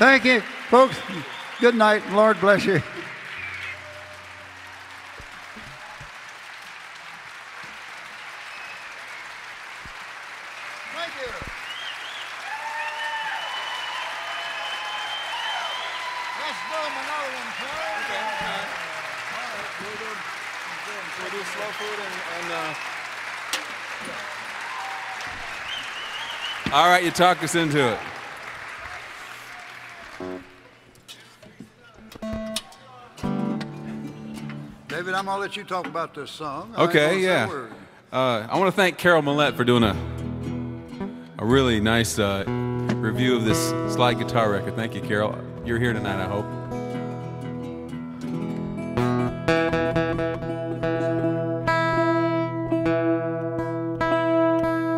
Thank you, folks. Good night. Lord bless you. Thank you. Let's do another one, Clay. Okay. All right. We'll do slow food and all right, you talked us into it. David, I'm going to let you talk about this song. Okay, yeah. I want to thank Carol Millette for doing a really nice review of this slide guitar record. Thank you, Carol. You're here tonight, I hope.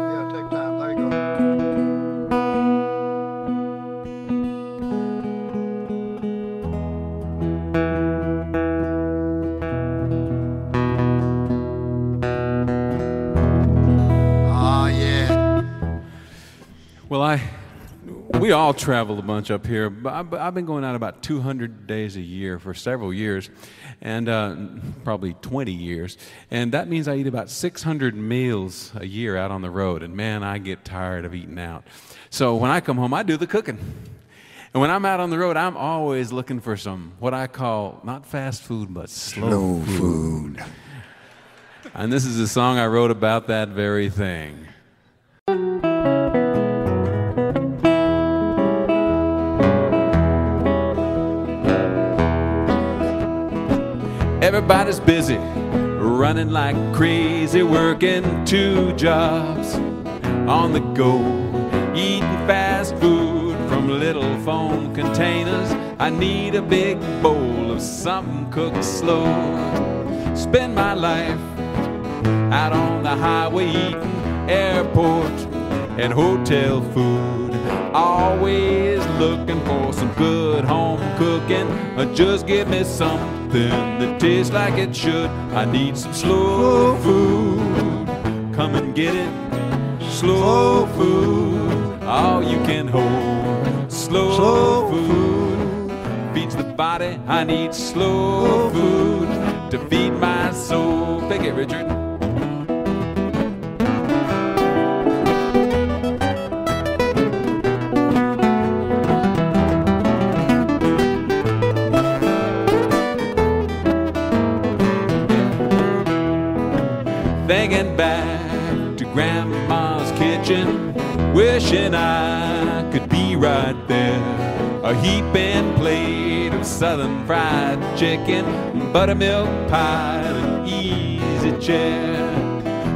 Yeah, take time. There you go. Well, we all travel a bunch up here. I've been going out about 200 days a year for several years, and probably 20 years. And that means I eat about 600 meals a year out on the road. And man, I get tired of eating out. So when I come home, I do the cooking. And when I'm out on the road, I'm always looking for some, what I call, not fast food, but slow food. And this is a song I wrote about that very thing. Everybody's busy, running like crazy, working 2 jobs, on the go, eating fast food from little foam containers. I need a big bowl of something cooked slow. Spend my life out on the highway eating airport and hotel food. Always looking for some good home cooking. Just give me something that tastes like it should. I need some slow food. Come and get it. Slow food. All you can hold. Slow food. Feeds the body. I need slow food to feed my soul. Pick it, Richard. Thinking back to Grandma's kitchen, wishing I could be right there. A heaping plate of southern fried chicken, buttermilk pie, and an easy chair.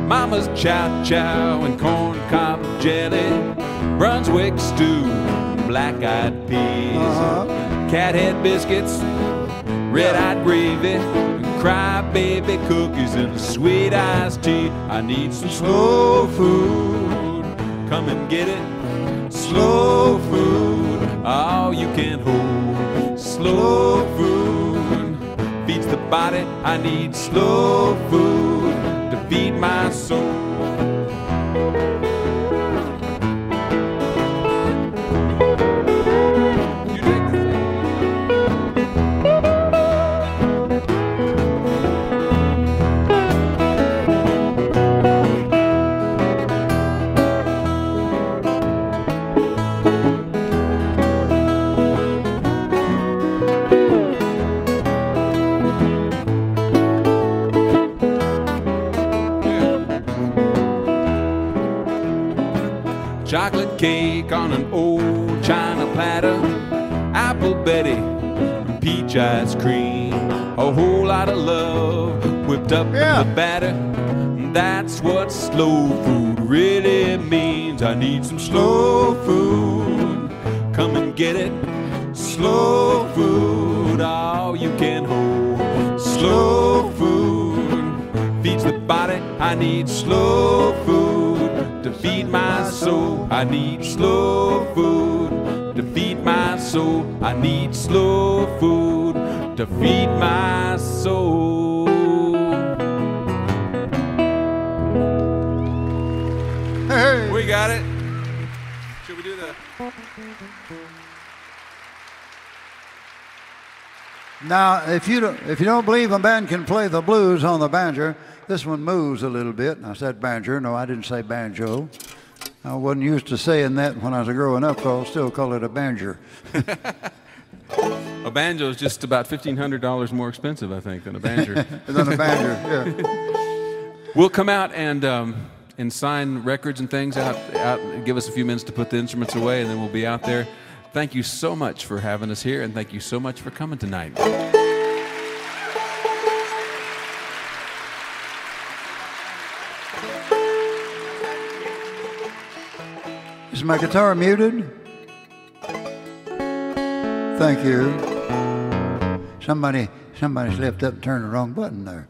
Mama's chow chow and corn cob jelly, Brunswick stew, black-eyed peas, cathead biscuits, red-eyed gravy, crybaby cookies and sweet iced tea. I need some slow food. Come and get it. Slow food. All you can hold. Slow food. Feeds the body. I need slow food to feed my soul. Chocolate cake on an old china platter, apple Betty, peach ice cream, a whole lot of love whipped up in the batter. That's what slow food really means. I need some slow food. Come and get it. Slow food, all you can hold. Slow food feeds the body. I need slow food to feed my soul. I need slow food to feed my soul. I need slow food to feed my soul. Hey. We got it. Should we do the... Now, if you don't believe a band can play the blues on the banjo, this one moves a little bit. I said banjo. No, I didn't say banjo. I wasn't used to saying that when I was growing up, so I'll still call it a banjo. A banjo is just about $1,500 more expensive, I think, than a banjo. Than a banjo, yeah. We'll come out and sign records and things out. Give us a few minutes to put the instruments away, and then we'll be out there. Thank you so much for having us here, and thank you so much for coming tonight. Is my guitar muted? Thank you. Somebody slipped up and turned the wrong button there.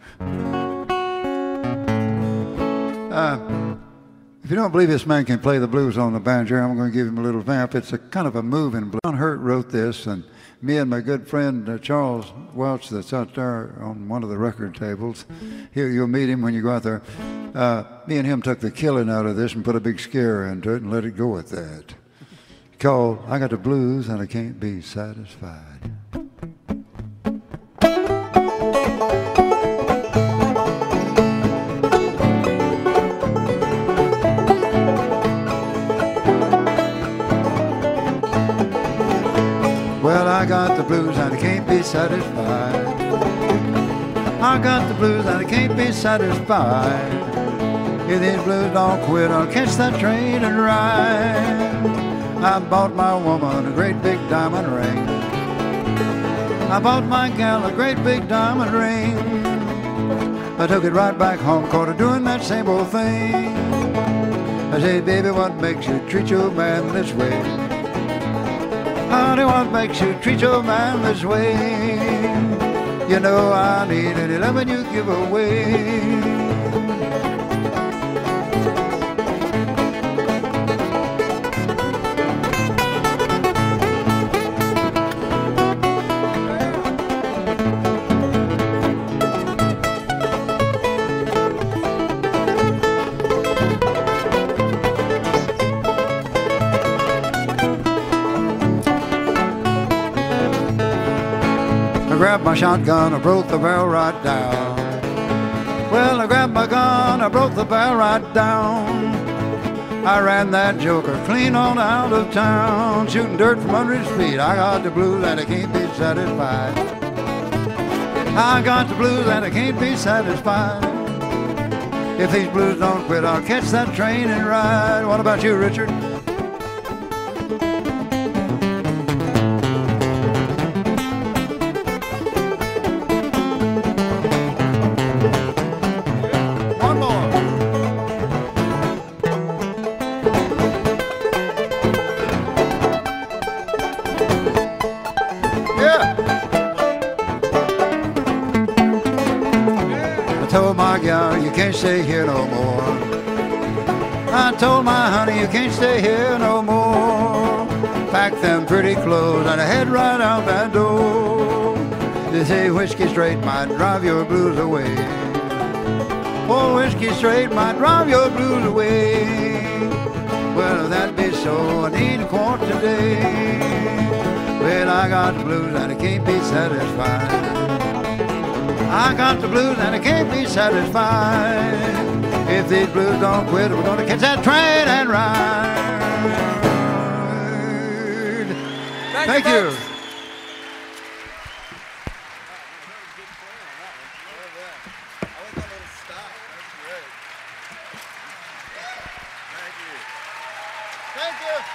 If you don't believe this man can play the blues on the banjo, I'm going to give him a little vamp. It's a kind of a moving blues. John Hurt wrote this, and me and my good friend Charles Welch, that's out there on one of the record tables, here you'll meet him when you go out there. Me and him took the killing out of this and put a big scare into it and let it go at that. Called I Got the Blues and I Can't Be Satisfied. Well, I got the blues and I can't be satisfied. I got the blues and I can't be satisfied. If these blues don't quit, I'll catch that train and ride. I bought my woman a great big diamond ring. I bought my gal a great big diamond ring. I took it right back home, caught her doing that same old thing. I said, baby, what makes you treat your man this way? Honey, what makes you treat your man this way? You know I need any loving you give away. I grabbed my shotgun, I broke the barrel right down. Well, I grabbed my gun, I broke the barrel right down. I ran that joker clean on out of town, shooting dirt from under his feet. I got the blues and I can't be satisfied. I got the blues and I can't be satisfied. If these blues don't quit, I'll catch that train and ride. What about you, Richard? You can't stay here no more. I told my honey you can't stay here no more. Pack them pretty clothes and I head right out that door. They say whiskey straight might drive your blues away. Oh, whiskey straight might drive your blues away. Well, if that be so, I need a quart today. Well, I got the blues and I can't be satisfied. I got the blues and I can't be satisfied. If these blues don't quit, we're gonna catch that train and ride. Thank you. Thank you.